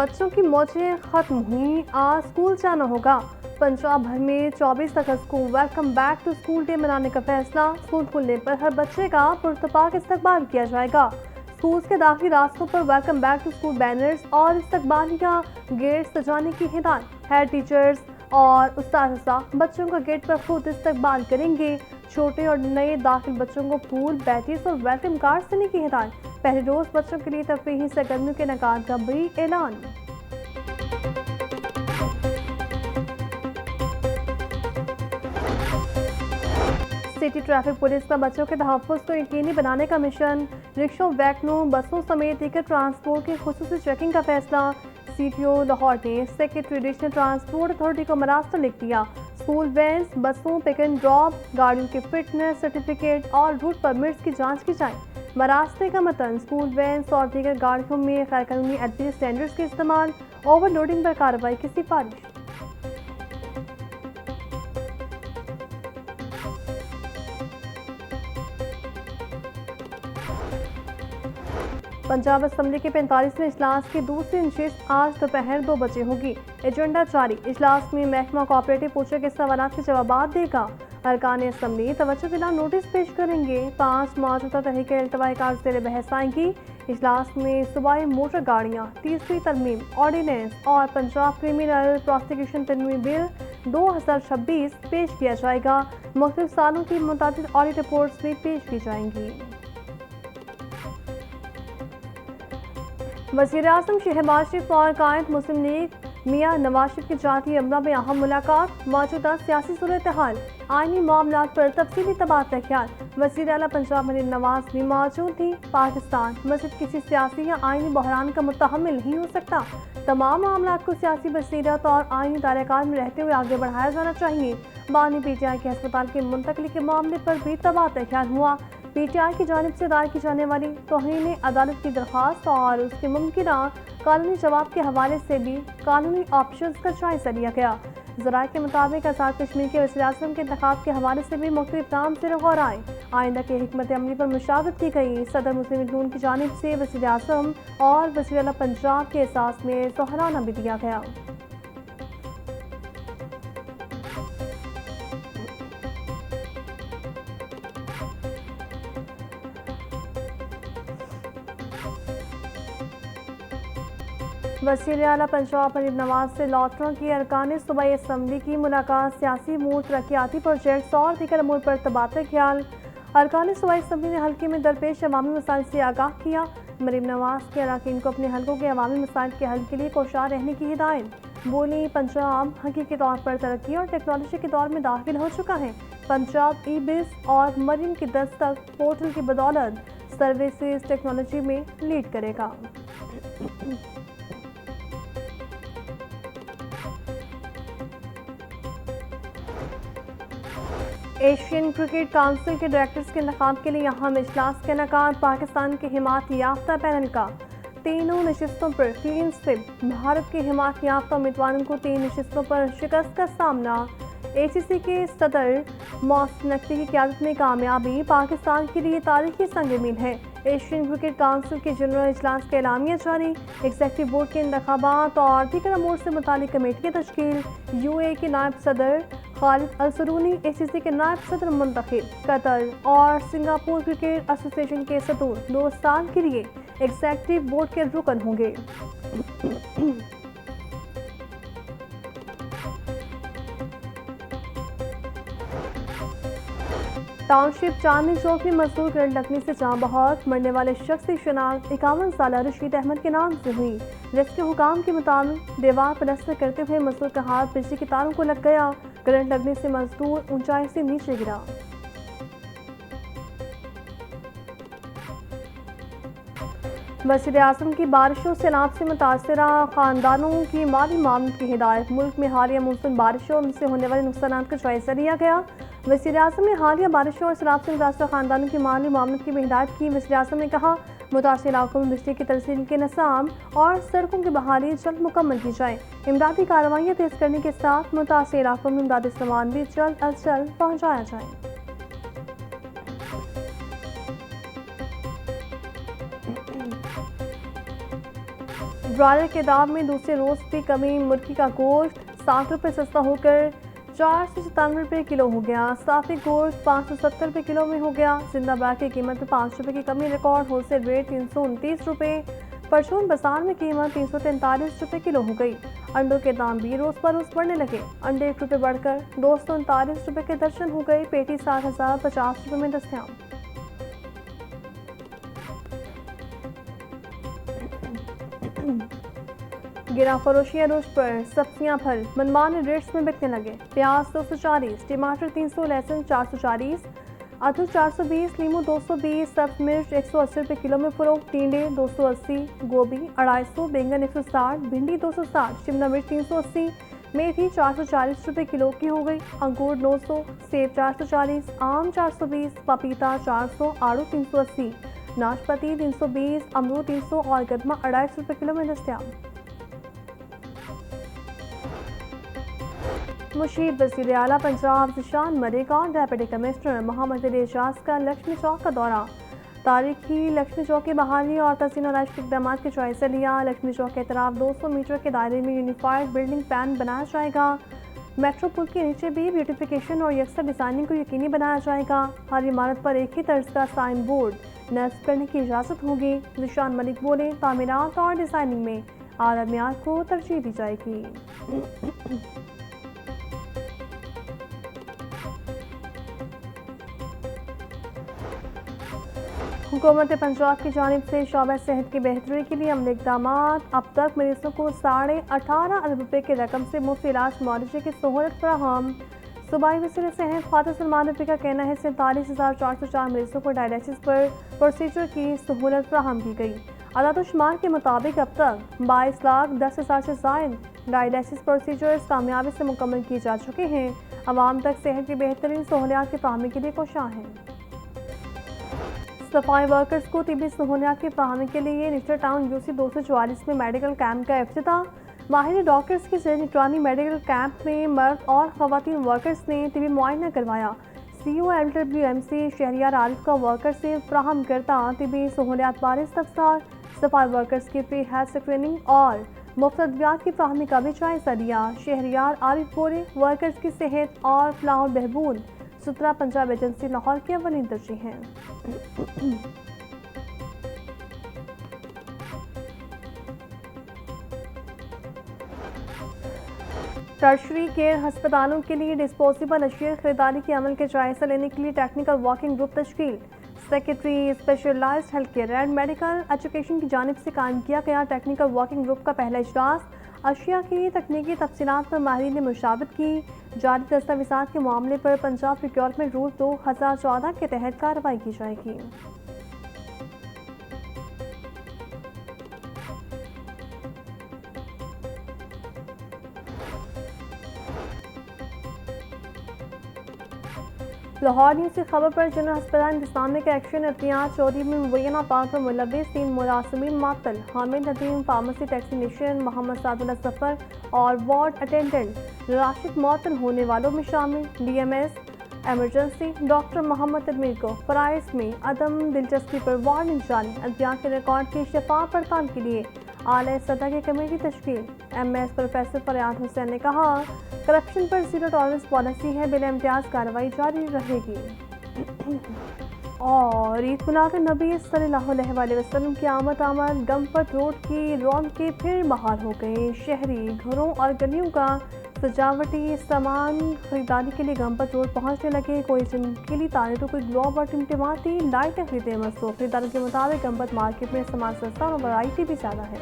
बच्चों की मौजें खत्म हुई, आज स्कूल जाना होगा। पंजाब भर में 24 अगस्त को welcome back to school day मनाने का फैसला। स्कूल खुलने पर हर बच्चे का पुरतपाक इस्तकबाल किया जाएगा। स्कूल के दाखिली रास्तों पर welcome back to school banners और इस्तकबालिया गेट सजाने की हिदायत। हेड टीचर्स और उस्ताद बच्चों का गेट पर खुद इस्तकबाल करेंगे। छोटे और नए दाखिल बच्चों को फूल, बैटिस और वेलकम कार्ड देने की हिदायत। पहले रोज बच्चों के लिए तफरीही सरगर्मियों के इनेकाद का भी ऐलान। सिटी ट्रैफिक पुलिस का बच्चों के तहफ़्फ़ुज़ को यकीनी बनाने का मिशन। रिक्शों, वैगनों, बसों समेत दीगर ट्रांसपोर्ट की खुसूसी चेकिंग का फैसला। CTO लाहौर ने सेक्रेटरी रीजनल ट्रांसपोर्ट अथॉरिटी को मरास्ता लिख दिया। स्कूल वैन्स, बसों, पिक एंड ड्रॉप गाड़ियों के फिटनेस सर्टिफिकेट और रूट परमिट्स की जांच की जाए। मरास्ते का मतन स्कूल वैन्स और दीगर गाड़ियों में गैरकानूनी एडमिट स्टैंडर्ड्स के इस्तेमाल, ओवरलोडिंग पर कार्रवाई की सिफारिश। पंजाब असम्बली के 45वें इजलास की दूसरी नशिस्त आज दोपहर 2 बजे होगी। एजेंडा जारी। इजलास में महकमा कोऑपरेटिव पूछे के सवाल के जवाब देगा। अरकान असम्बली तवज्जो दिला नोटिस पेश करेंगे। 5 मौजूदा तहरीक अल्तवाई कार ज़ेर बहस आएंगी। इजलास में सूबाई मोटर गाड़ियाँ, तीसरी तरमीम, ऑर्डीनेंस और पंजाब क्रिमिनल प्रोसिक्यूशन तरमीमी बिल 2026 पेश किया जाएगा। मुख्तलिफ सालों की मुताबिक ऑडिट रिपोर्ट्स भी पेश की जाएंगी। वज़ीर-ए-आज़म शहबाज शरीफ और कायद मुस्लिम लीग मियां नवाज शरीफ की जाती अमला में अहम मुलाकात। मौजूदा सियासी सूरत-ए-हाल, आइनी मामलात पर तफसीली तबादला ख्याल। वज़ीर आला पंजाब मरीम नवाज भी मौजूद थी। पाकिस्तान मज़ीद किसी सियासी या आइनी बहरान का मुतहम्मिल नहीं हो सकता। तमाम मामलात को सियासी बसीरत और आइनी दायरेकार में रहते हुए आगे बढ़ाया जाना चाहिए। बानी PTI के अस्पताल की मुंतकली के मामले पर भी तबादला ख्याल हुआ। PTI की जानिब से दायर की जाने वाली तौहीन अदालत की दरख्वास्त और उसके मुमकिना कानूनी जवाब के हवाले से भी कानूनी ऑप्शंस का जायजा लिया गया। ज़राए के मुताबिक आज़ाद कश्मीर के वज़ीर-ए-आज़म के इंतखाब के हवाले से भी मुख्तलिफ नाम से गौर आए। आइंदा के हिकमत अमली पर मुशावरत की गई। सदर मुस्लिम लीग नून की जानिब से वज़ीर-ए-आज़म और वज़ीर आला पंजाब के एहसास में सराहना भी दिया गया। वज़ीर आला पंजाब मरीम नवाज से लॉटरों की अरकान सूबाई असम्बली की मुलाकात। सियासी मूड, तरक्याती प्रोजेक्ट्स और दीगर अमूर पर तबादला ख्याल। अरकान सूबाई असम्बली ने हल्के में दरपेश अवामी मसाइल से आगाह किया। मरीम नवाज के अरकान को अपने हल्कों के अवामी मसाइल के हल के लिए कोशार रहने की हिदायत। बोली, पंजाब हकीकी तौर पर तरक्की और टेक्नोलॉजी के दौर में दाखिल हो चुका है। पंजाब ई-बिज़ और मरीम की दस्तक पोर्टल की बदौलत सर्विसेज टेक्नोलॉजी में लीड करेगा। एशियन क्रिकेट काउंसिल के डायरेक्टर्स के इंतखाब के लिए अहम इजलास का इनेकाद। पाकिस्तान के हिमायत याफ्ता पैनल का तीनों नशिस्तों पर क्लीन स्विप। भारत के हिमायत याफ्ता उम्मीदवारों को 3 नशिस्तों पर शिकस्त का सामना। ACC के सदर मोहसिन नकवी की क़यादत में कामयाबी पाकिस्तान के लिए तारीखी संग-ए-मील है। एशियन क्रिकेट काउंसिल के जनरल इजलास का एलामिया जारी। एग्जीक्यूटिव बोर्ड के इंतखाबात और दीगर अमूर से मुतालिक कमेटी की तश्कील। UAE के नायब सदर खालिद अल-सरूनी ACC के नायब सदर मुंतखब। कतर और सिंगापुर क्रिकेट एसोसिएशन के सदूर 2 साल के लिए एग्जीक्यूटिव बोर्ड के रुकन होंगे। टाउनशिप चांदनी चौक में मजदूर करंट लगने से जान बहक। मरने वाले शख्स की शनाख्त 51 साल रशीद अहमद के नाम से हुई। रेस्क्यू हुकाम के मुताबिक दीवार प्लास्टर करते हुए मजदूर का हाथ बिजली की तारों को लग गया। करंट लगने से मजदूर ऊंचाई से नीचे गिरा। वज़ीर-ए-आज़म की बारिशों से सैलाब से मुतासरा खानदानों की माली मामलों की हिदायत। मुल्क में हालिया मौसम बारिशों से होने वाले नुकसान का जायजा लिया गया। वज़ीर-ए-आज़म ने हालिया बारिशों और सैलाब से मुतासरा खानदानों की माली मामलों की भी हिदायत की। वज़ीर-ए-आज़म ने कहा, मुतासर इलाकों में बिजली की तरसील के निज़ाम और सड़कों की बहाली जल्द मुकम्मल की जाए। इमदादी कार्रवाइयाँ तेज करने के साथ मुतासर इलाकों में इमदादी सामान भी जल्द अज जल्द पहुँचाया जाए। ब्रॉयलर के दाम में दूसरे रोज भी कमी। मुर्गी का गोश्त 60 रुपये सस्ता होकर 497 किलो हो गया। साफी गोश्त 570 रुपये किलो में हो गया। जिंदाबाद की कीमत में 5 रुपये की कमी रिकॉर्ड। होलसेल रेट 329 रुपये। परचून बाजार में कीमत 343 रुपये किलो हो गई। अंडों के दाम भी रोज पर रोज बढ़ने लगे। अंडे 1 रुपये बढ़कर 239 रुपये के दर्जन हो गए। पेटी 60,050 रुपये में दस्तयाब। गिरा फरोशी अरूज पर। सब्जियां फल मनमाने रेट्स में बिकने लगे। प्याज 240, टमाटर 300, लहसुन 440, अदरक 420, नींबू 220, सब्ज मिर्च 180 रुपये किलो में फरोख्त। टींडे 280, गोभी 250, बैंगन 160, भिंडी 260, शिमला मिर्च 380, मेथी 440 रुपये किलो की हो गई। अंगूर 900, सेब 440, आम 420, पपीता 400, आड़ू 380, नाशपाती 320, अमरूद 300 और गदमा 250 रुपये किलो में दस्तयाब। मुशीब वज़ीर आला पंजाब ज़ीशान मलिक और डेप्यूटी कमिश्नर मोहम्मद अली एजाज का लक्ष्मी चौक का दौरा। तारीखी लक्ष्मी चौक की बहाली और तहसीन और राष्ट्रीय इक़दाम के जायज़ा लिया। लक्ष्मी चौक के तरफ 200 मीटर के दायरे में यूनिफाइड बिल्डिंग प्लान बनाया जाएगा। मेट्रो पुल के नीचे भी ब्यूटिफिकेशन और यकसा डिज़ाइनिंग को यकीनी बनाया जाएगा। हर इमारत पर एक ही तर्ज का साइन बोर्ड नस्ब करने की इजाज़त होगी। ज़ीशान मलिक बोले, तामीरात और डिज़ाइनिंग में आला मियार को तरजीह दी जाएगी। हुकूमत पंजाब की जानिब से शोबा सेहत की बेहतरी के लिए अमली इक़दाम। अब तक मरीजों को 18.5 अरब रुपये की रकम से मुफ्त इलाज मुआवजे की सहूलत फराहम। सूबाई वज़ीर सेहत ख्वाजा सलमान नबी का कहना है 47,404 मरीजों को डायलिसिस पर प्रोसीजर की सहूलत फराहम की गई। आदाद-ओ-शुमार के मुताबिक अब तक 22,10,000 से ज़ायद डायलिसिस प्रोसीजर्स कामयाबी से मुकम्मल किए जा चुके हैं। आवाम तक सेहत की बेहतरीन सहूलियात की फराहमी के लिए कोशां हैं। सफाई वर्कर्स को तिब्बी सहूलियात की फराहमी के लिए निचर टाउन UC 244 में मेडिकल कैंप का इफ्तिताह। माहिर डॉक्टर्स की ज़ेर निगरानी मेडिकल कैंप में मर्द और ख़वातीन वर्कर्स ने तिब्बी मुआयना करवाया। CEO LWMC शहरियार आरिफ का वर्कर से फराहम करता तिब्बी सहूलियात बारे इस्तफसार। सफाई वर्कर्स की फ्री हेल्थ स्क्रीनिंग और मुफ्त अद्वियात की फराहमी का भी जायज़ा लिया। शहरियार आरिफ बोले, वर्कर्स की सेहत और फलाह और बहबूद सुतरा पंजाब एजेंसी लाहौर की अव्वलीन तरजीह है। टर्शरी केयर हस्पतालों के लिए डिस्पोजेबल अशिया खरीदारी के अमल के जायजा लेने के लिए टेक्निकल वर्किंग ग्रुप तश्कील। Secretary specialised health care and medical education की जानिब से कायम किया गया टेक्निकल वर्किंग ग्रुप का पहला इजलास अशिया की तकनीकी तफसीलात पर माहिरीन ने मुशावरत की। जारी दस्तावेज़ात के मामले पर पंजाब प्रोक्योरमेंट रूल 2014 के तहत कार्रवाई की जाएगी। लाहौर न्यूज़ की खबर पर जनरल अस्पताल इंतजामिया के एक्शन एहतियात चोरी में मुबैना तौर पर मुलविस 3 मुलाजिमीन मातल। हामिद नदीम, फार्मेसी टेक्नीशियन मोहम्मद सादुल्ला सफ़र और वार्ड अटेंडेंट राशिद मौतन होने वालों में शामिल। DMS एमरजेंसी डॉक्टर मोहम्मद तदमीर को फ़राइज़ में अदम दिलचस्पी पर वार्निंग जारी। अदवियात के रिकॉर्ड की शफाफ पड़ताल के लिए आला सतह की कमेटी तश्कील। MS प्रोफेसर फरियाद हुसैन ने कहा, करप्शन पर ज़ीरो टॉलरेंस पॉलिसी है, बिला इम्तियाज़ कार्रवाई जारी रहेगी। और ईद मिलाद-उन-नबी सल्लल्लाहु अलैहि वसल्लम की आमद गमपत रोड की रौनकें फिर बहाल हो गई। शहरी घरों और गलियों का सजावटी सामान खरीदारी के लिए गमपत रोड पहुंचने लगे। कोई चमकीली तारे तो कोई ग्लोब और टिमटिमाती लाइटें खरीदे मसरूफ। खरीदारों के मुताबिक गमपत मार्केट में सामान सस्ता और वैरायटी भी ज़्यादा है।